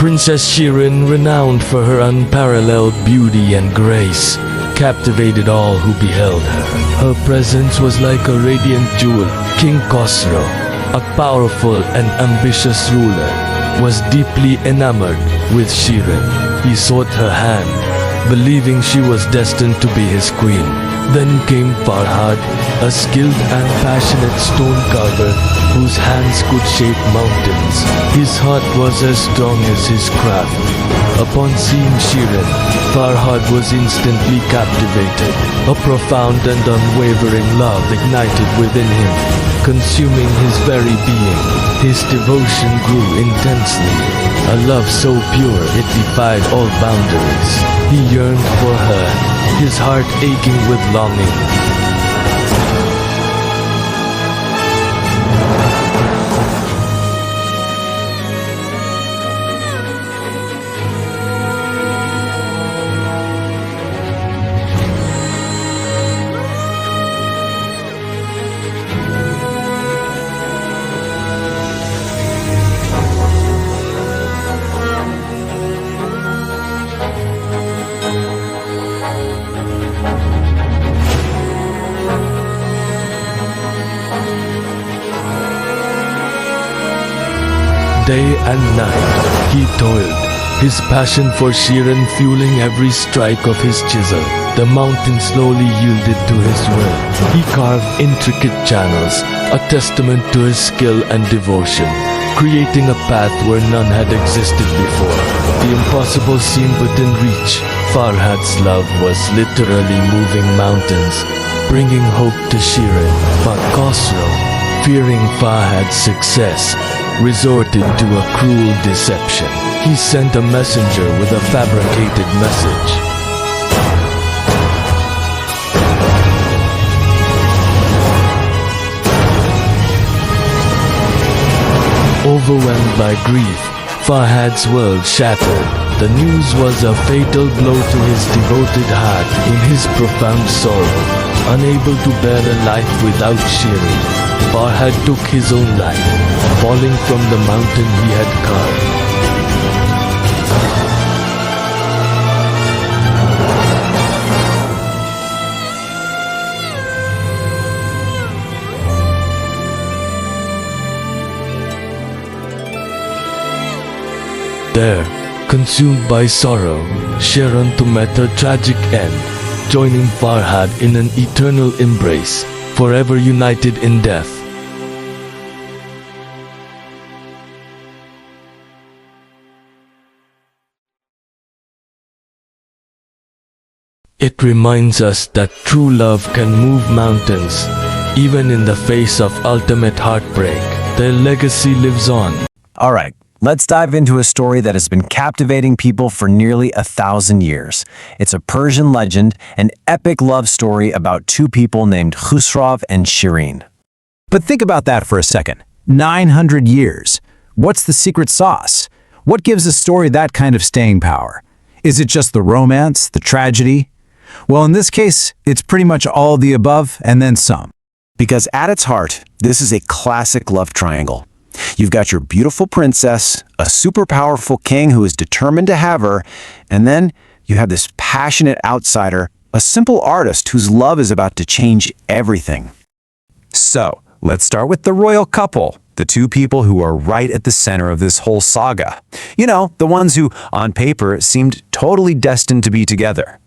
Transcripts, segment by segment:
Princess Shirin, renowned for her unparalleled beauty and grace, captivated all who beheld her. Her presence was like a radiant jewel. King Khosrow, a powerful and ambitious ruler, was deeply enamored with Shirin. He sought her hand, believing she was destined to be his queen. Then came Farhad, a skilled and passionate stone carver whose hands could shape mountains. His heart was as strong as his craft. Upon seeing Shirin, Farhad was instantly captivated. A profound and unwavering love ignited within him, consuming his very being. His devotion grew intensely, a love so pure it defied all boundaries. He yearned for her, his heart aching with longing. Day and night, he toiled, his passion for Shirin fueling every strike of his chisel. The mountain slowly yielded to his will. He carved intricate channels, a testament to his skill and devotion, creating a path where none had existed before. The impossible seemed within reach. Farhad's love was literally moving mountains, bringing hope to Shirin. But Khosrow, fearing Farhad's success, resorted to a cruel deception. He sent a messenger with a fabricated message. Overwhelmed by grief, Farhad's world shattered. The news was a fatal blow to his devoted heart. In his profound sorrow, unable to bear a life without Shirin, Farhad took his own life, falling from the mountain he had carved. There, consumed by sorrow, Shirin too met her tragic end, joining Farhad in an eternal embrace, forever united in death. It reminds us that true love can move mountains, even in the face of ultimate heartbreak. Their legacy lives on. All right, let's dive into a story that has been captivating people for nearly 1,000 years. It's a Persian legend, an epic love story about two people named Khusraw and Shirin. But think about that for a second. 900 years. What's the secret sauce? What gives a story that kind of staying power? Is it just the romance, the tragedy? Well, in this case, it's pretty much all of the above and then some. Because at its heart, this is a classic love triangle. You've got your beautiful princess, a super powerful king who is determined to have her, and then you have this passionate outsider, a simple artist whose love is about to change everything. So, let's start with the royal couple, the two people who are right at the center of this whole saga. You know, the ones who, on paper, seemed totally destined to be together.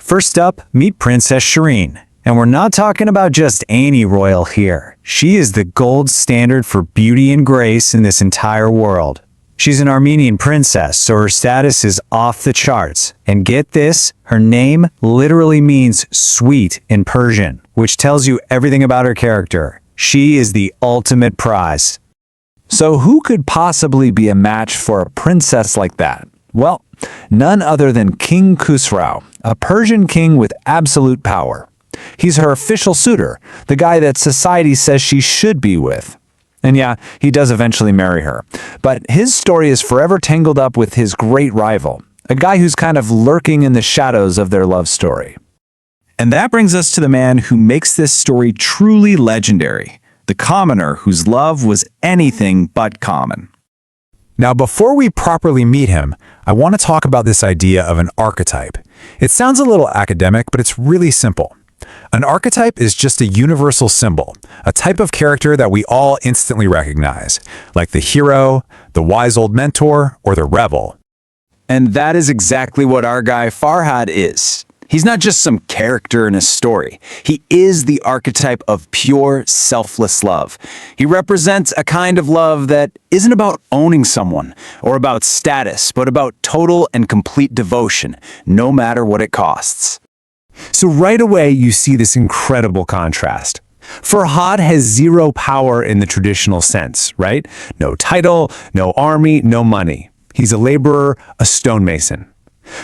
First up, meet Princess Shirin. And we're not talking about just any royal here. She is the gold standard for beauty and grace in this entire world. She's an Armenian princess, so her status is off the charts. And get this, her name literally means sweet in Persian, which tells you everything about her character. She is the ultimate prize. So who could possibly be a match for a princess like that? Well, none other than King Khusraw, a Persian king with absolute power. He's her official suitor, the guy that society says she should be with. And yeah, he does eventually marry her. But his story is forever tangled up with his great rival, a guy who's kind of lurking in the shadows of their love story. And that brings us to the man who makes this story truly legendary, the commoner whose love was anything but common. Now, before we properly meet him, I want to talk about this idea of an archetype. It sounds a little academic, but it's really simple. An archetype is just a universal symbol, a type of character that we all instantly recognize, like the hero, the wise old mentor, or the rebel. And that is exactly what our guy Farhad is. He's not just some character in a story. He is the archetype of pure, selfless love. He represents a kind of love that isn't about owning someone or about status, but about total and complete devotion, no matter what it costs. So right away, you see this incredible contrast. Farhad has zero power in the traditional sense, right? No title, no army, no money. He's a laborer, a stonemason.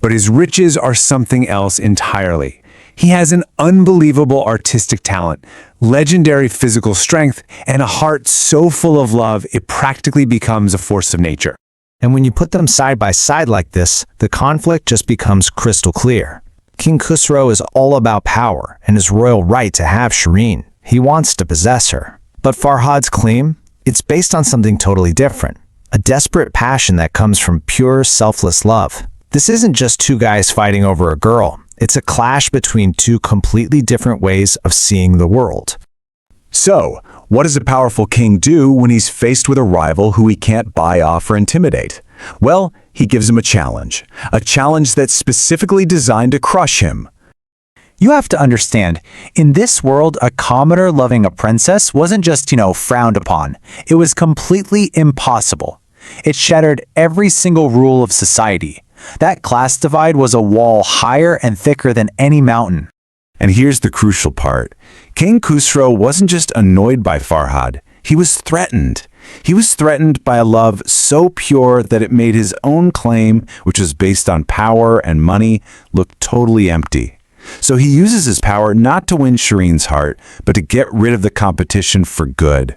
But his riches are something else entirely. He has an unbelievable artistic talent, legendary physical strength, and a heart so full of love it practically becomes a force of nature. And when you put them side by side like this, the conflict just becomes crystal clear. King Khusro is all about power and his royal right to have Shirin. He wants to possess her. But Farhad's claim? It's based on something totally different. A desperate passion that comes from pure, selfless love. This isn't just two guys fighting over a girl. It's a clash between two completely different ways of seeing the world. So, what does a powerful king do when he's faced with a rival who he can't buy off or intimidate? Well, he gives him a challenge that's specifically designed to crush him. You have to understand, in this world, a commoner loving a princess wasn't just, frowned upon. It was completely impossible. It shattered every single rule of society. That class divide was a wall higher and thicker than any mountain. And here's the crucial part. King Khusro wasn't just annoyed by Farhad. He was threatened. He was threatened by a love so pure that it made his own claim, which was based on power and money, look totally empty. So he uses his power not to win Shirin's heart, but to get rid of the competition for good.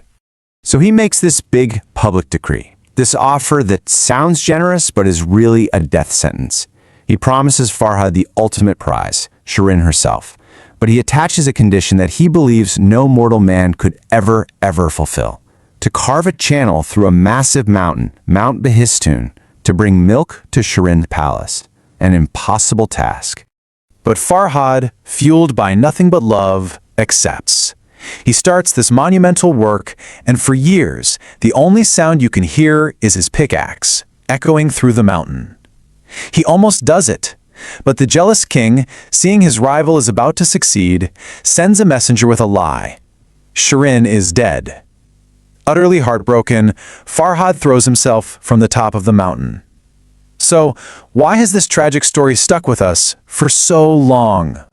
So he makes this big public decree. This offer that sounds generous but is really a death sentence. He promises Farhad the ultimate prize, Shirin herself, but he attaches a condition that he believes no mortal man could ever fulfill. To carve a channel through a massive mountain, Mount Behistun, to bring milk to Shirin's palace. An impossible task. But Farhad, fueled by nothing but love, accepts. He starts this monumental work, and for years, the only sound you can hear is his pickaxe, echoing through the mountain. He almost does it, but the jealous king, seeing his rival is about to succeed, sends a messenger with a lie. Shirin is dead. Utterly heartbroken, Farhad throws himself from the top of the mountain. So, why has this tragic story stuck with us for so long?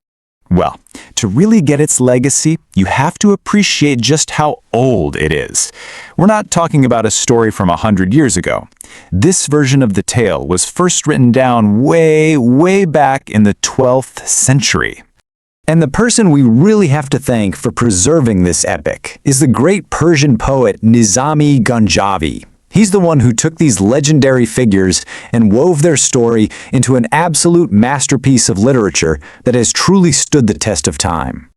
Well, to really get its legacy, you have to appreciate just how old it is. We're not talking about a story from 100 years ago. This version of the tale was first written down way back in the 12th century. And the person we really have to thank for preserving this epic is the great Persian poet Nizami Ganjavi. He's the one who took these legendary figures and wove their story into an absolute masterpiece of literature that has truly stood the test of time.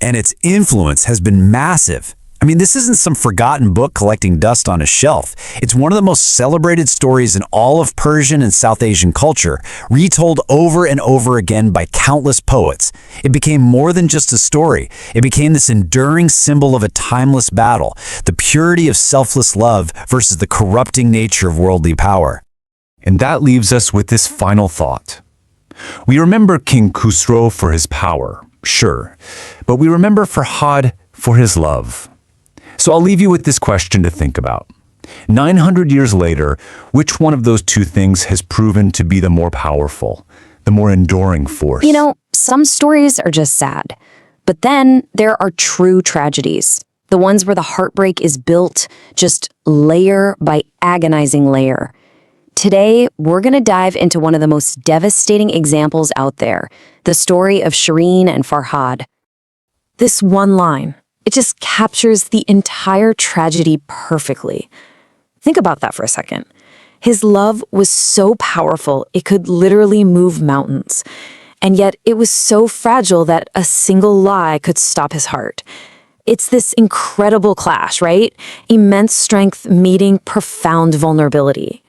And its influence has been massive. I mean, this isn't some forgotten book collecting dust on a shelf. It's one of the most celebrated stories in all of Persian and South Asian culture, retold over and over again by countless poets. It became more than just a story. It became this enduring symbol of a timeless battle, the purity of selfless love versus the corrupting nature of worldly power. And that leaves us with this final thought. We remember King Khusro for his power, sure, but we remember Farhad for his love. So I'll leave you with this question to think about. 900 years later, which one of those two things has proven to be the more powerful, the more enduring force? Some stories are just sad. But then there are true tragedies. The ones where the heartbreak is built just layer by agonizing layer. Today, we're going to dive into one of the most devastating examples out there, the story of Shirin and Farhad. This one line, it just captures the entire tragedy perfectly. Think about that for a second. His love was so powerful, it could literally move mountains. And yet it was so fragile that a single lie could stop his heart. It's this incredible clash, right? Immense strength meeting profound vulnerability.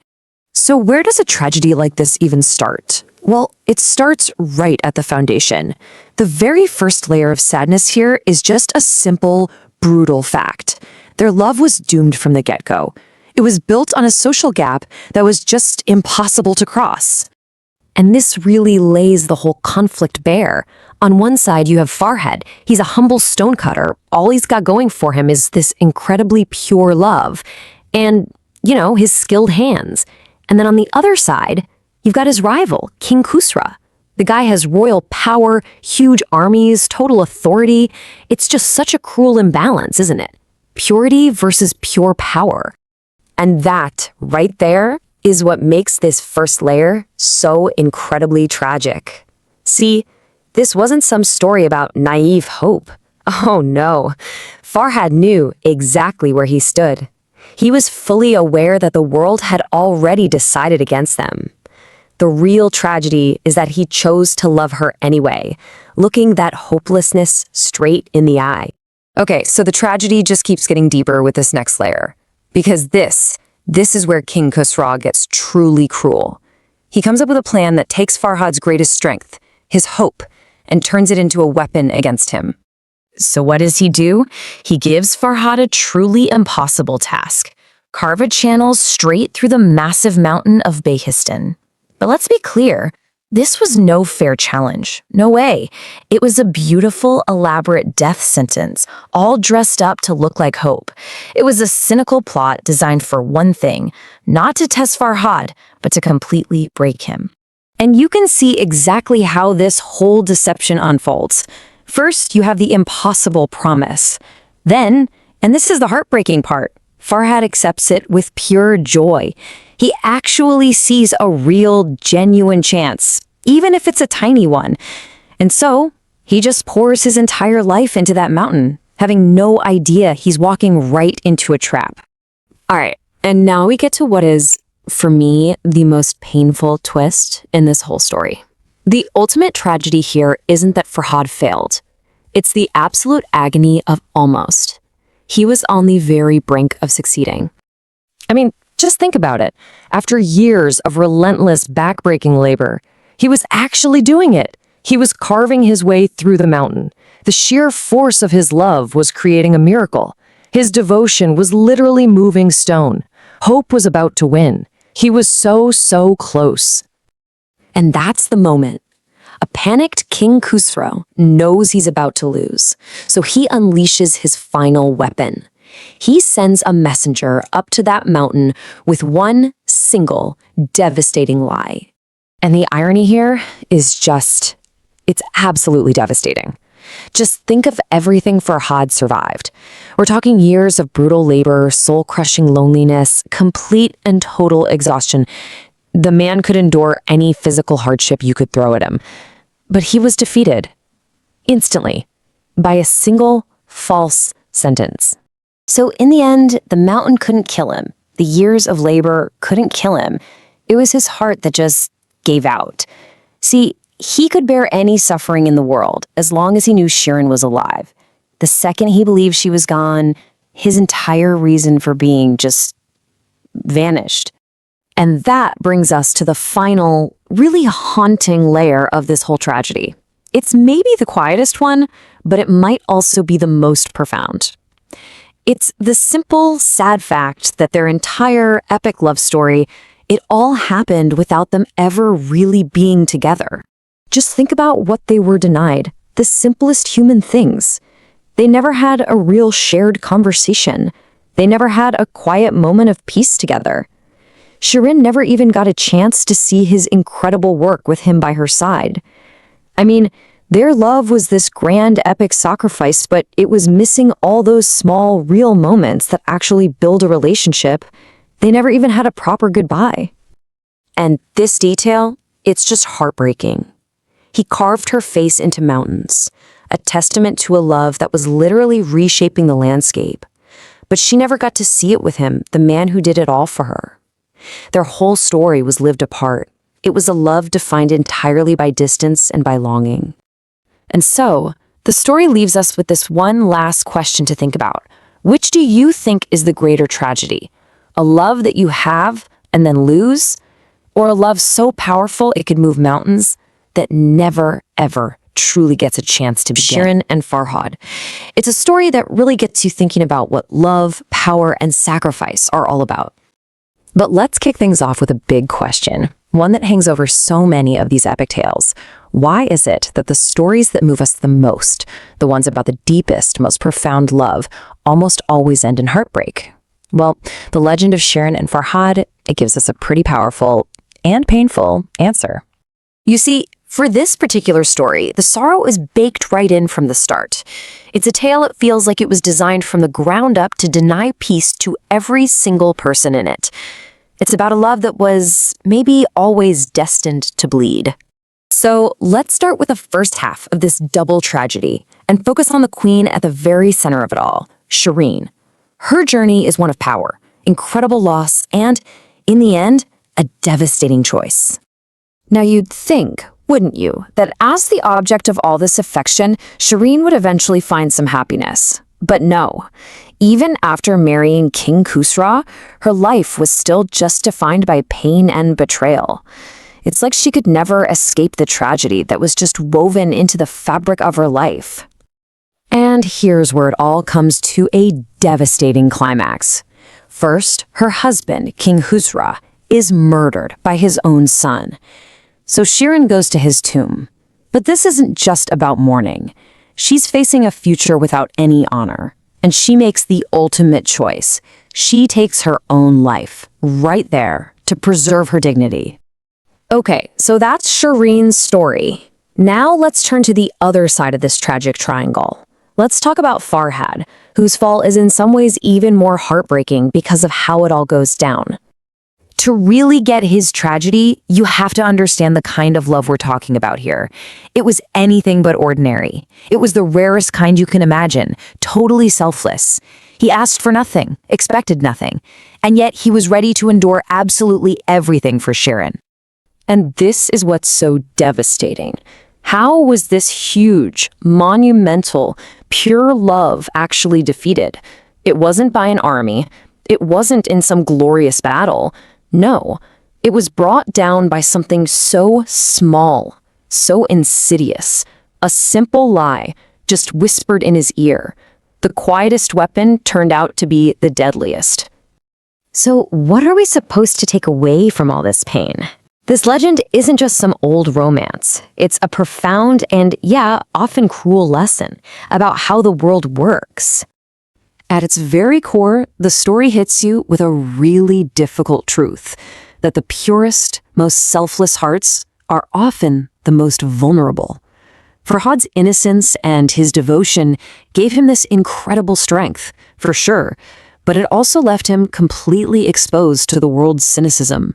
So where does a tragedy like this even start? Well, it starts right at the foundation. The very first layer of sadness here is just a simple, brutal fact. Their love was doomed from the get-go. It was built on a social gap that was just impossible to cross. And this really lays the whole conflict bare. On one side, you have Farhad. He's a humble stonecutter. All he's got going for him is this incredibly pure love and, his skilled hands. And then on the other side, you've got his rival, King Khusra. The guy has royal power, huge armies, total authority. It's just such a cruel imbalance, isn't it? Purity versus pure power. And that, right there, is what makes this first layer so incredibly tragic. See, this wasn't some story about naive hope. Oh no, Farhad knew exactly where he stood. He was fully aware that the world had already decided against them. The real tragedy is that he chose to love her anyway, looking that hopelessness straight in the eye. Okay, so the tragedy just keeps getting deeper with this next layer. Because this is where King Khusra gets truly cruel. He comes up with a plan that takes Farhad's greatest strength, his hope, and turns it into a weapon against him. So what does he do? He gives Farhad a truly impossible task. Carve a channel straight through the massive mountain of Behistan. But let's be clear, this was no fair challenge. No way. It was a beautiful, elaborate death sentence, all dressed up to look like hope. It was a cynical plot designed for one thing, not to test Farhad, but to completely break him. And you can see exactly how this whole deception unfolds. First, you have the impossible promise. Then, and this is the heartbreaking part, Farhad accepts it with pure joy. He actually sees a real, genuine chance, even if it's a tiny one. And so, he just pours his entire life into that mountain, having no idea he's walking right into a trap. All right, and now we get to what is, for me, the most painful twist in this whole story. The ultimate tragedy here isn't that Farhad failed. It's the absolute agony of almost. He was on the very brink of succeeding. I mean, just think about it. After years of relentless, backbreaking labor, he was actually doing it. He was carving his way through the mountain. The sheer force of his love was creating a miracle. His devotion was literally moving stone. Hope was about to win. He was so close. And that's the moment. A panicked King Khusro knows he's about to lose, so he unleashes his final weapon. He sends a messenger up to that mountain with one single, devastating lie. And the irony here is it's absolutely devastating. Just think of everything Farhad survived. We're talking years of brutal labor, soul-crushing loneliness, complete and total exhaustion. The man could endure any physical hardship you could throw at him. But he was defeated, instantly, by a single false sentence. So in the end, the mountain couldn't kill him. The years of labor couldn't kill him. It was his heart that just gave out. See, he could bear any suffering in the world as long as he knew Shirin was alive. The second he believed she was gone, his entire reason for being just vanished. And that brings us to the final, really haunting layer of this whole tragedy. It's maybe the quietest one, but it might also be the most profound. It's the simple, sad fact that their entire epic love story, it all happened without them ever really being together. Just think about what they were denied, the simplest human things. They never had a real shared conversation. They never had a quiet moment of peace together. Shirin never even got a chance to see his incredible work with him by her side. I mean, their love was this grand epic sacrifice, but it was missing all those small, real moments that actually build a relationship. They never even had a proper goodbye. And this detail, it's just heartbreaking. He carved her face into mountains, a testament to a love that was literally reshaping the landscape. But she never got to see it with him, the man who did it all for her. Their whole story was lived apart. It was a love defined entirely by distance and by longing. And so, The story leaves us with this one last question to think about. Which do you think is the greater tragedy? A love that you have and then lose? Or a love so powerful it could move mountains that never, ever truly gets a chance to begin? Shirin and Farhad. It's a story that really gets you thinking about what love, power, and sacrifice are all about. But let's kick things off with a big question, one that hangs over so many of these epic tales. Why is it that the stories that move us the most, the ones about the deepest, most profound love, almost always end in heartbreak? Well, the legend of Shirin and Farhad, it gives us a pretty powerful and painful answer. You see, for this particular story, the sorrow is baked right in from the start. It's a tale that feels like it was designed from the ground up to deny peace to every single person in it. It's about a love that was maybe always destined to bleed. So let's start with the first half of this double tragedy and focus on the queen at the very center of it all, Shirin. Her journey is one of power, incredible loss, and, in the end, a devastating choice. Now you'd think, wouldn't you, that as the object of all this affection, Shirin would eventually find some happiness. But no. Even after marrying King Khusra, her life was still just defined by pain and betrayal. It's like she could never escape the tragedy that was just woven into the fabric of her life. And here's where it all comes to a devastating climax. First, her husband, King Khusra, is murdered by his own son. So Shirin goes to his tomb. But this isn't just about mourning. She's facing a future without any honor. And she makes the ultimate choice. She takes her own life, right there, to preserve her dignity. Okay, so that's Shirin's story. Now let's turn to the other side of this tragic triangle. Let's talk about Farhad, whose fall is in some ways even more heartbreaking because of how it all goes down. To really get his tragedy, you have to understand the kind of love we're talking about here. It was anything but ordinary. It was the rarest kind you can imagine, totally selfless. He asked for nothing, expected nothing, and yet he was ready to endure absolutely everything for Shirin. And this is what's so devastating. How was this huge, monumental, pure love actually defeated? It wasn't by an army. It wasn't in some glorious battle. No, it was brought down by something so small, so insidious. A simple lie, just whispered in his ear. The quietest weapon turned out to be the deadliest. So what are we supposed to take away from all this pain? This legend isn't just some old romance. It's a profound and, yeah, often cruel lesson about how the world works. At its very core, the story hits you with a really difficult truth, that the purest, most selfless hearts are often the most vulnerable. Farhad's innocence and his devotion gave him this incredible strength, for sure, but it also left him completely exposed to the world's cynicism.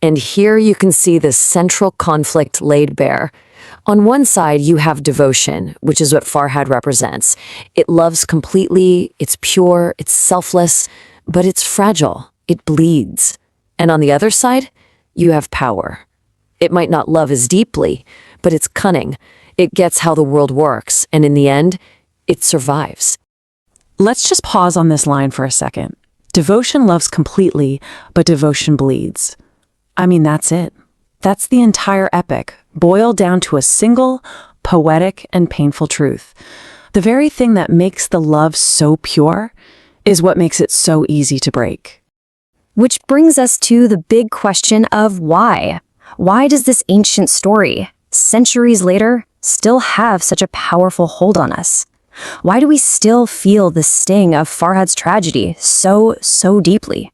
And here you can see the central conflict laid bare. On one side, you have devotion, which is what Farhad represents. It loves completely, it's pure, it's selfless, but it's fragile, it bleeds. And on the other side, you have power. It might not love as deeply, but it's cunning. It gets how the world works, and in the end, it survives. Let's just pause on this line for a second. Devotion loves completely, but devotion bleeds. I mean, that's it. That's the entire epic, boiled down to a single, poetic, and painful truth. The very thing that makes the love so pure is what makes it so easy to break. Which brings us to the big question of why. Why does this ancient story, centuries later, still have such a powerful hold on us? Why do we still feel the sting of Farhad's tragedy so deeply?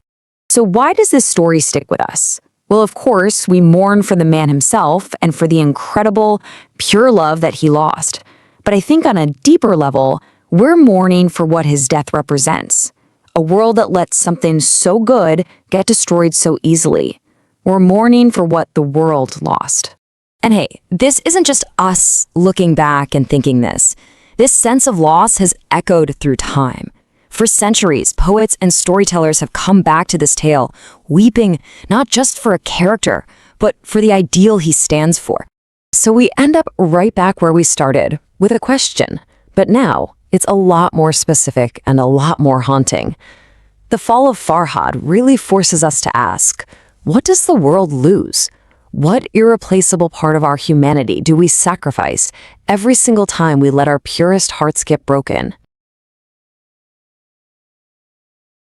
So why does this story stick with us? Well, of course, we mourn for the man himself and for the incredible, pure love that he lost. But I think on a deeper level, we're mourning for what his death represents. A world that lets something so good get destroyed so easily. We're mourning for what the world lost. And hey, this isn't just us looking back and thinking this. This sense of loss has echoed through time. For centuries, poets and storytellers have come back to this tale, weeping not just for a character, but for the ideal he stands for. So we end up right back where we started, with a question, but now it's a lot more specific and a lot more haunting. The fall of Farhad really forces us to ask, what does the world lose? What irreplaceable part of our humanity do we sacrifice every single time we let our purest hearts get broken?